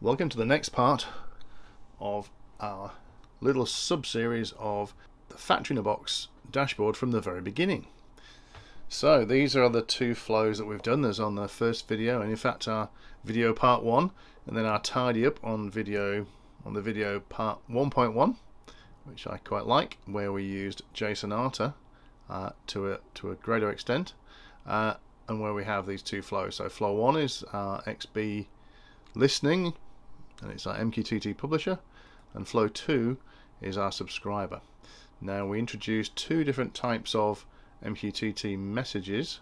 Welcome to the next part of our little sub-series of the Factory in a Box dashboard from the very beginning. So these are the two flows that we've done. There's on the first video, and in fact our video part 1, and then our tidy up on the video part 1.1, which I quite like, where we used JSON Arta to a greater extent, and where we have these two flows. So flow 1 is our XBee listening, and it's our MQTT publisher, and flow 2 is our subscriber. Now we introduced two different types of MQTT messages.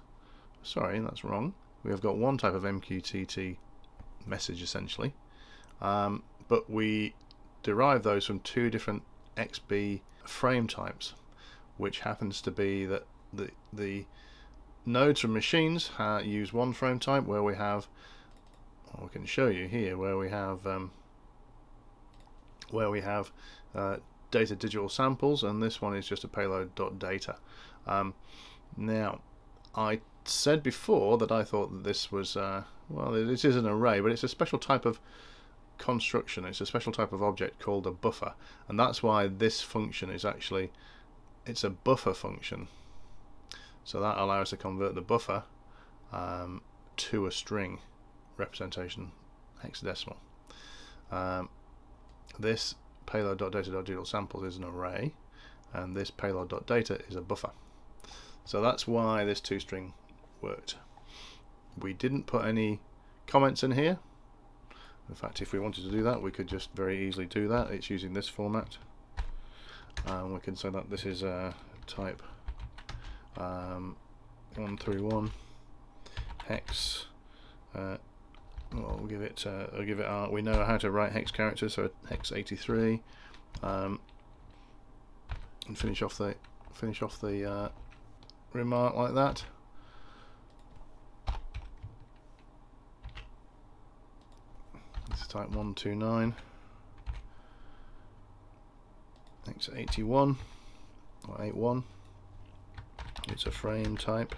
Sorry, that's wrong. We have got one type of MQTT message essentially, but we derive those from two different XBee frame types, which happens to be that the nodes from machines use one frame type, where we have, well, we can show you here where we have data digital samples, and this one is just a payload.data. Now, I said before that I thought that this was well, this is an array, but it's a special type of construction. It's a special type of object called a buffer, and that's why this function is actually, it's a buffer function. So that allows us to convert the buffer to a string representation, hexadecimal. This payload.data.digital samples is an array, and this payload.data is a buffer. So that's why this toString worked. We didn't put any comments in here. In fact, if we wanted to do that, we could just very easily do that. It's using this format. We can say that this is type 131 hex. Well, we'll give it. I'll give it. We know how to write hex characters, so hex 83, and finish off the remark like that. This is type 129, hex 81 or 81. It's a frame type.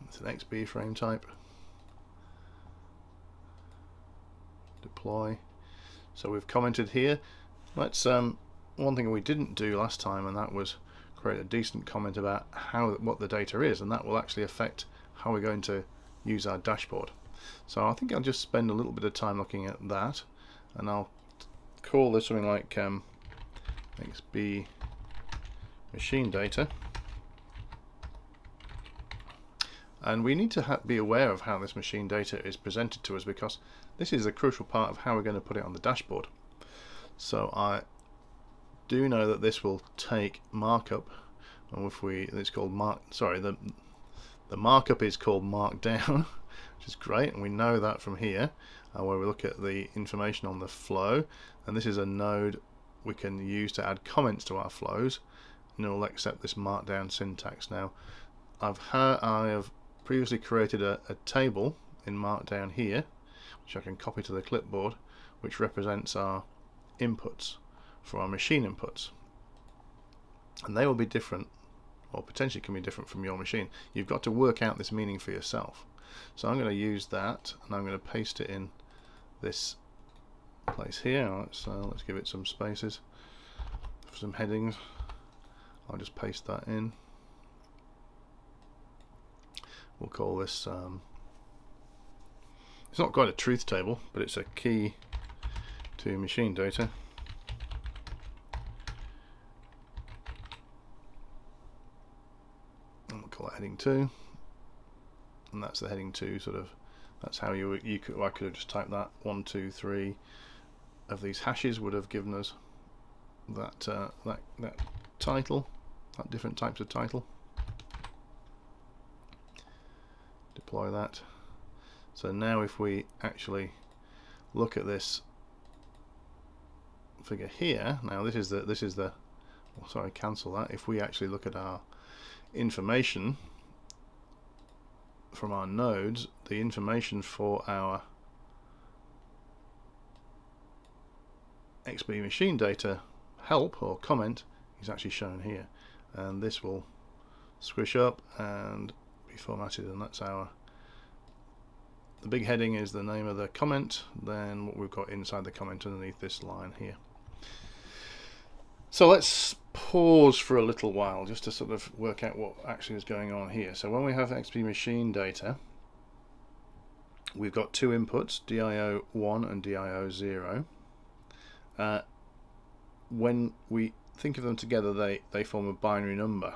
It's an XBee frame type. Deploy. So we've commented here. Let's one thing we didn't do last time, and that was create a decent comment about what the data is, and that will actually affect how we're going to use our dashboard. So I think I'll just spend a little bit of time looking at that, and I'll call this something like XBee machine data. And we need to be aware of how this machine data is presented to us, because this is a crucial part of how we're going to put it on the dashboard. So I do know that this will take markup, and it's called the markup is called markdown, which is great, and we know that from here, where we look at the information on the flow, and this is a node we can use to add comments to our flows, and it will accept this markdown syntax. Now, I have previously created a table in markdown here, which I can copy to the clipboard, which represents our inputs for our machine inputs, and they will be different, or potentially can be different from your machine. You've got to work out this meaning for yourself. So I'm going to use that, and I'm going to paste it in this place here. Let's give it some spaces for some headings. I'll just paste that in. We'll call this, it's not quite a truth table, but it's a key to machine data. And we'll call it heading 2, and that's the heading 2 sort of. That's how I could have just typed that. 1, 2, 3 of these hashes would have given us that that title, that different types of title. Deploy that. So now if we actually look at this figure here, now this is the oh, sorry, cancel that. If we actually look at our information from our nodes, the information for our XBee machine data help or comment is actually shown here, and this will squish up and be formatted, and that's the big heading is the name of the comment, then what we've got inside the comment underneath this line here. So let's pause for a little while just to sort of work out what actually is going on here. So when we have XBee machine data, we've got two inputs, DIO1 and DIO0. When we think of them together, they form a binary number,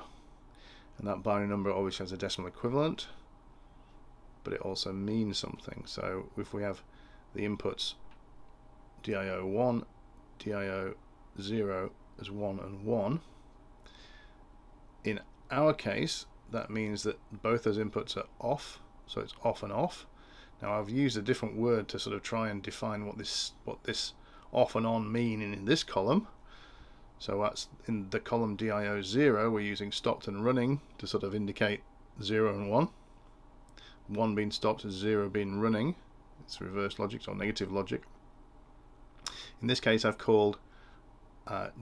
and that binary number always has a decimal equivalent, but it also means something. So if we have the inputs DIO1, DIO0 as 1 and 1, in our case that means that both those inputs are off, so it's off and off. Now I've used a different word to sort of try and define what this off and on mean in this column. So that's in the column DIO0, we're using stopped and running to sort of indicate 0 and 1. 1 being stopped and 0 being running. It's reverse logic or negative logic. In this case I've called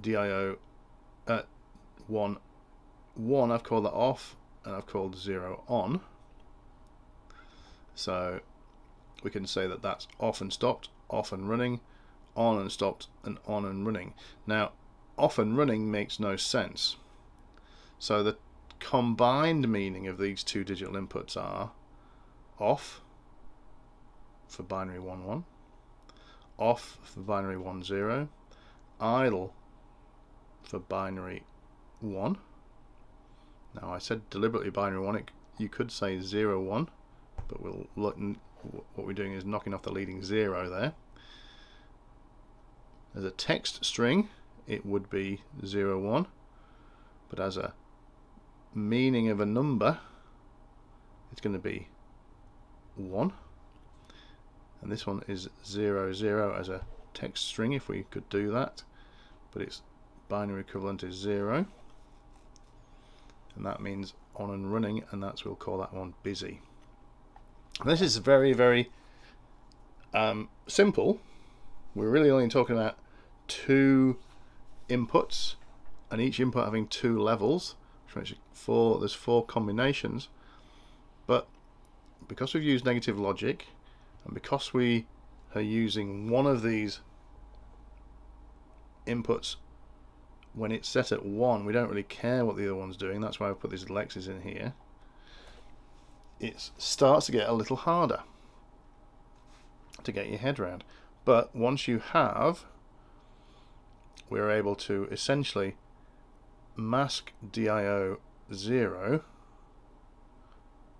DIO 1 I've called that off, and I've called 0 on. So we can say that that's off and stopped, off and running, on and stopped, and on and running. Now off and running makes no sense, so the combined meaning of these two digital inputs are off for binary 1 1, off for binary 1 0, idle for binary 1. Now I said deliberately binary 1, you could say 0 1, but we'll look, what we're doing is knocking off the leading 0 there. As a text string it would be 0 1, but as a meaning of a number it's going to be 1, and this one is 0 0 as a text string if we could do that, but its binary equivalent is 0, and that means on and running, and that's, we'll call that one busy. And this is very, very simple. We're really only talking about two inputs, and each input having two levels, which makes it there's four combinations. But because we've used negative logic, and because we are using one of these inputs when it's set at 1, we don't really care what the other one's doing. That's why I've put these little X's in here. It starts to get a little harder to get your head around, but once you have, we're able to essentially mask DIO0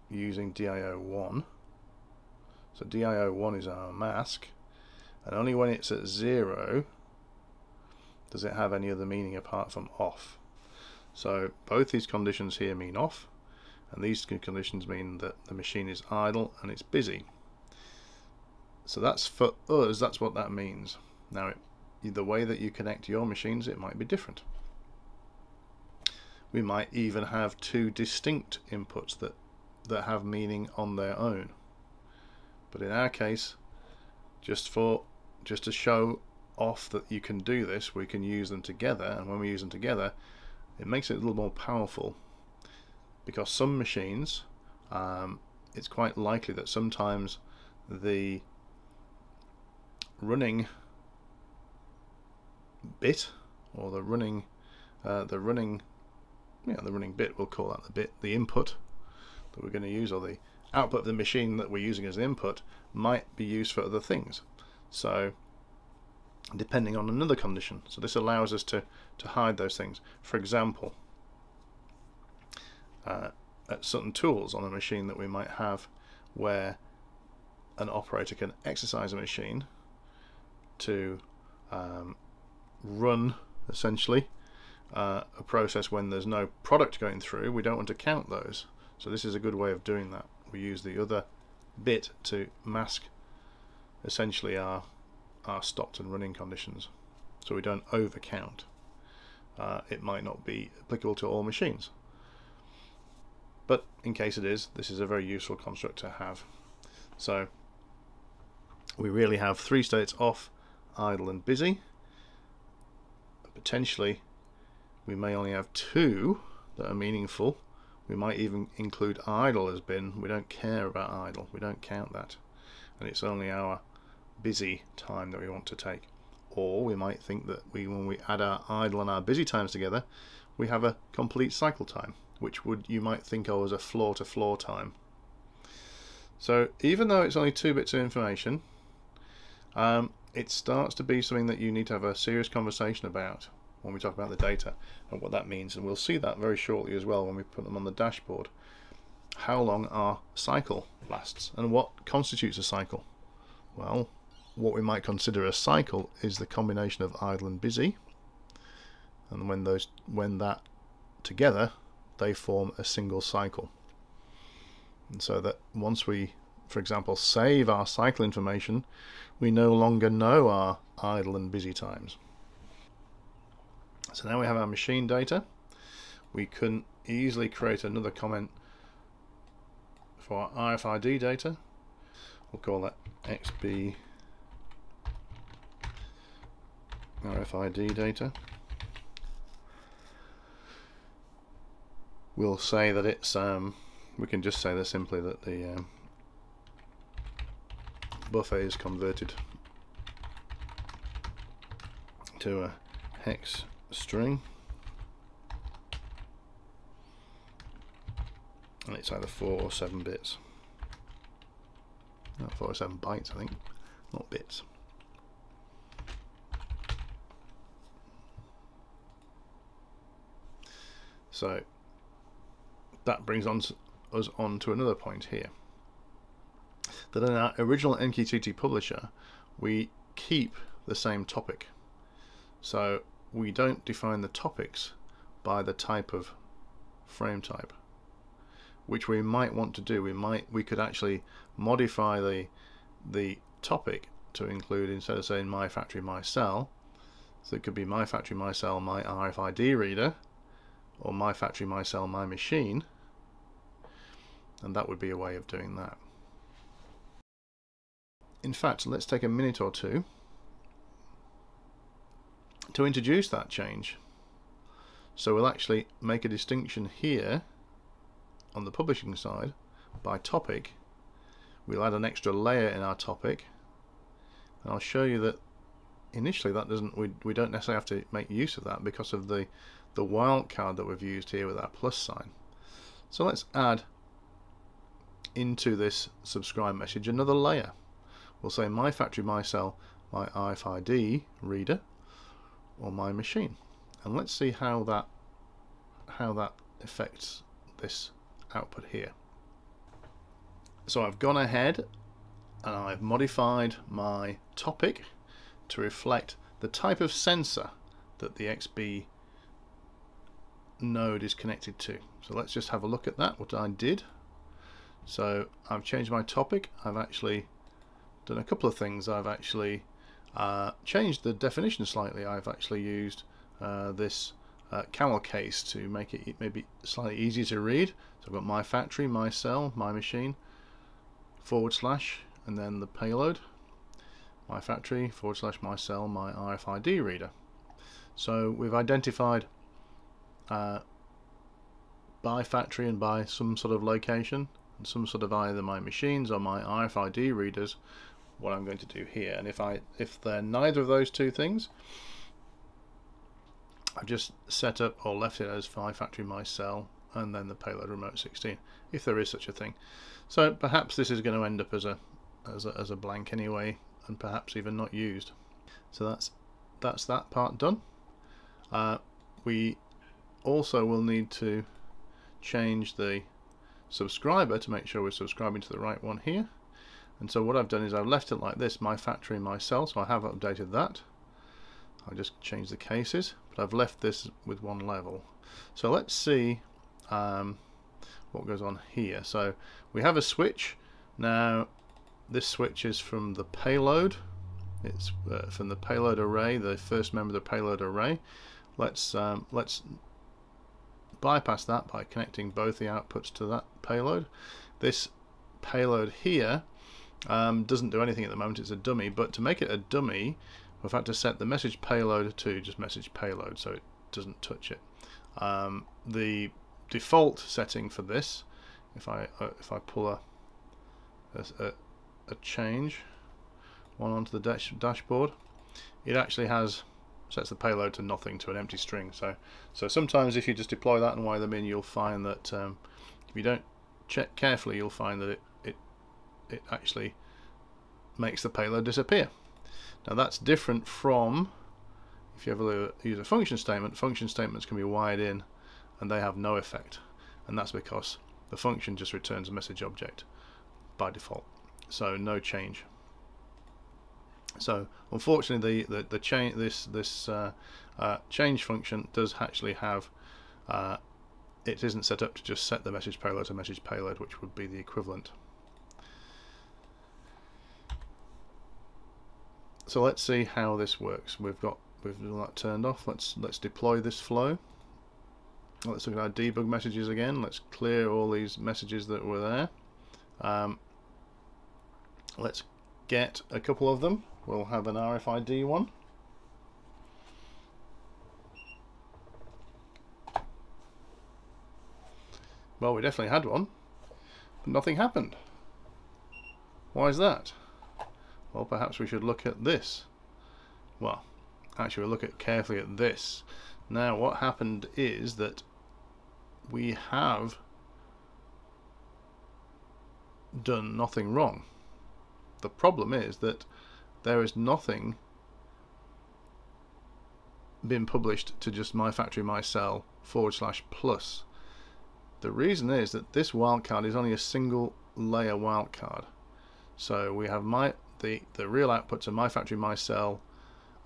using DIO1. So DIO1 is our mask, and only when it's at 0 does it have any other meaning apart from off. So both these conditions here mean off, and these conditions mean that the machine is idle and it's busy. So that's, for us, that's what that means. Now the way that you connect your machines, it might be different. We might even have two distinct inputs that have meaning on their own. But in our case, just to show off that you can do this, we can use them together, and when we use them together it makes it a little more powerful, because some machines, it's quite likely that sometimes the running bit, or the running bit, we'll call that the bit, the input that we're going to use, or the output of the machine that we're using as the input, might be used for other things. So depending on another condition. So this allows us to hide those things. For example, at certain tools on a machine that we might have where an operator can exercise a machine to run essentially a process when there's no product going through, we don't want to count those. So this is a good way of doing that. We use the other bit to mask essentially our stopped and running conditions, so we don't overcount. It might not be applicable to all machines, but in case it is, this is a very useful construct to have. So we really have three states: off, idle and busy. Potentially we may only have two that are meaningful We might even include idle as bin. We don't care about idle, we don't count that, and it's only our busy time that we want to take. Or we might think that when we add our idle and our busy times together, we have a complete cycle time, which you might think of as a floor-to-floor time. So even though it's only 2 bits of information, it starts to be something that you need to have a serious conversation about when we talk about the data and what that means, and we'll see that very shortly as well when we put them on the dashboard. How long our cycle lasts and what constitutes a cycle. Well, what we might consider a cycle is the combination of idle and busy, and when that together, they form a single cycle. And so that once we, for example, save our cycle information, we no longer know our idle and busy times. So now we have our machine data. We can easily create another comment for our RFID data. We'll call that XBee RFID data. We'll say that it's we can just say this simply, that the buffer is converted to a hex string, and it's either 4 or 7 bits. No, 4 or 7 bytes, I think, not bits. So that brings us on to another point here, that in our original MQTT publisher we keep the same topic. So we don't define the topics by the type of frame type, which we might want to do. We could actually modify the topic to include, instead of saying my factory my cell, so it could be my factory my cell my RFID reader, or my factory my cell my machine, and that would be a way of doing that. In fact, let's take a minute or two to introduce that change. So we'll actually make a distinction here on the publishing side by topic. We'll add an extra layer in our topic, and I'll show you that initially that doesn't, we don't necessarily have to make use of that because of the wildcard that we've used here with our plus sign. So let's add into this subscribe message another layer. We'll say my factory my cell my RFID reader, or my machine, and let's see how that affects this output here. So I've gone ahead and I've modified my topic to reflect the type of sensor that the XBee node is connected to. So let's just have a look at that, what I did. So I've changed my topic. I've actually done a couple of things. I've actually changed the definition slightly. I've actually used this camel case to make it maybe slightly easier to read. So I've got my factory, my cell, my machine, / and then the payload, my factory / my cell, my RFID reader. So we've identified by factory and by some sort of location, and some sort of either my machines or my RFID readers, what I'm going to do here. And if they're neither of those two things, I've just set up or left it as my factory, my cell, and then the payload remote 16, if there is such a thing. So perhaps this is going to end up as a blank anyway, and perhaps even not used. So that's that part done. We also will need to change the subscriber to make sure we're subscribing to the right one here. And so what I've done is I've left it like this, my factory, my cell, so I have updated that. I'll just change the cases, but I've left this with one level. So let's see what goes on here. So we have a switch. Now this switch is from the payload. It's from the payload array, the first member of the payload array. Let's bypass that by connecting both the outputs to that payload. This payload here doesn't do anything at the moment, it's a dummy, but to make it a dummy we've had to set the message payload to just message payload, so it doesn't touch it. The default setting for this, if I pull a change one onto the dashboard, it actually sets the payload to nothing, to an empty string. So sometimes if you just deploy that and wire them in, you'll find that if you don't check carefully, you'll find that it actually makes the payload disappear. Now that's different from if you ever use a function statement. Function statements can be wired in and they have no effect, and that's because the function just returns a message object by default, so no change. So unfortunately the change change function does actually have it isn't set up to just set the message payload to message payload, which would be the equivalent. So let's see how this works. We've got that turned off. Let's deploy this flow. Let's look at our debug messages again. Let's clear all these messages that were there. Let's get a couple of them. We'll have an RFID one. Well, we definitely had one, but nothing happened. Why is that? Well, perhaps we should look at this. Well, actually we'll look carefully at this. Now what happened is that we have done nothing wrong. The problem is that there is nothing been published to just my factory my cell /plus. The reason is that this wildcard is only a single layer wildcard. So we have the real output to my factory my cell,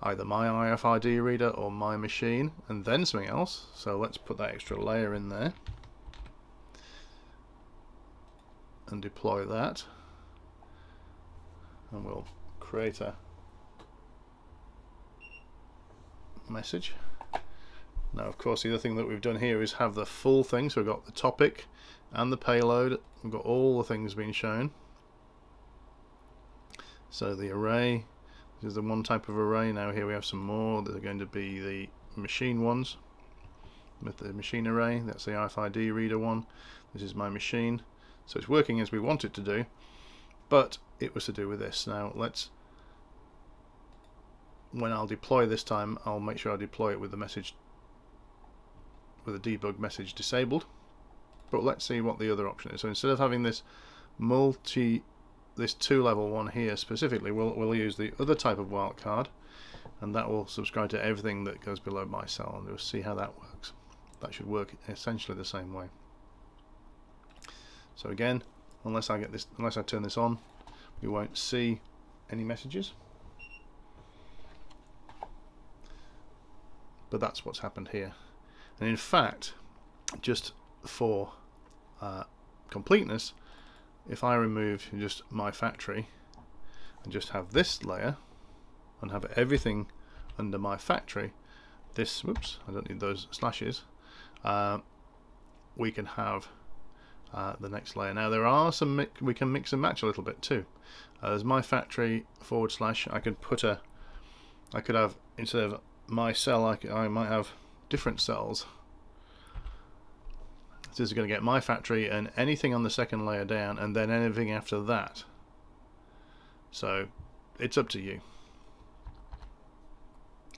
either my RFID reader or my machine, and then something else. So let's put that extra layer in there and deploy that, and we'll create a message. Now of course the other thing that we've done here is have the full thing, so we've got the topic and the payload, we've got all the things being shown. So the array, this is the one type of array. Now here we have some more that are going to be the machine ones with the machine array. That's the RFID reader one. This is my machine. So it's working as we want it to do, but it was to do with this. Now when I'll deploy this time, I'll make sure I deploy it with the message, with a debug message disabled. But let's see what the other option is. So instead of having this this 2-level one here specifically, we'll use the other type of wildcard, and that will subscribe to everything that goes below my cell, and we'll see how that works. That should work essentially the same way. So again, unless I turn this on, we won't see any messages. But that's what's happened here. And in fact, just for completeness, if I remove just my factory and just have this layer and have everything under my factory, this, whoops, I don't need those slashes, we can have the next layer. Now there are some, we can mix and match a little bit too. As my factory / I could have, instead of my cell, I might have different cells. This is going to get my factory and anything on the second layer down, and then anything after that. So it's up to you,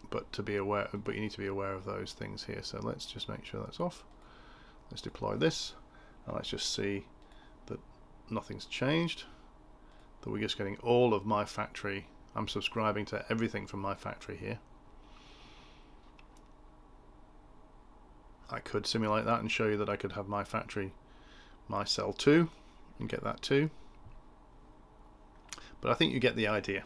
but you need to be aware of those things here. So let's just make sure that's off. Let's deploy this, and let's just see that nothing's changed, that we're just getting all of my factory. I'm subscribing to everything from my factory here. I could simulate that and show you that I could have my factory, my cell 2, and get that too. But I think you get the idea.